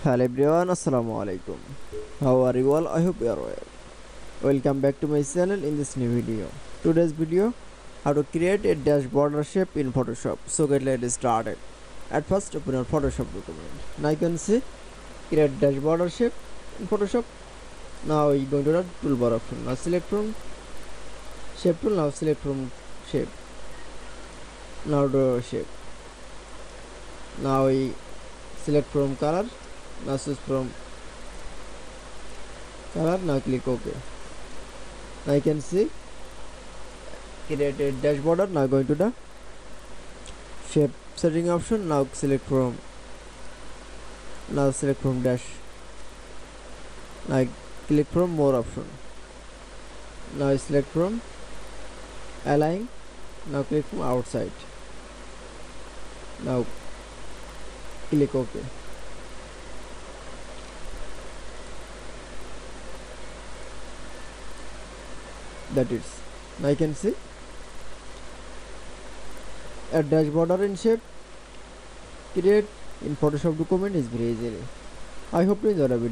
Hello everyone, assalamu alaikum. How are you all? I hope you are well. Welcome back to my channel in this new video. Today's video, how to create a dash border shape in Photoshop. So let's start it. At first open your Photoshop document. Now you can see create dash border shape in Photoshop. Now you go to the toolbar option. Now select from shape tool. Now select from shape. Now draw shape. Now we select from color. Now choose from color. Now click OK. Now you can see created dash border. Now going to the shape setting option. Now select from dash. Now click from more option. Now select from align. Now click from outside. Now click OK. That is, now you can see a dash border in shape create in Photoshop document is very easy. I hope you enjoy the video.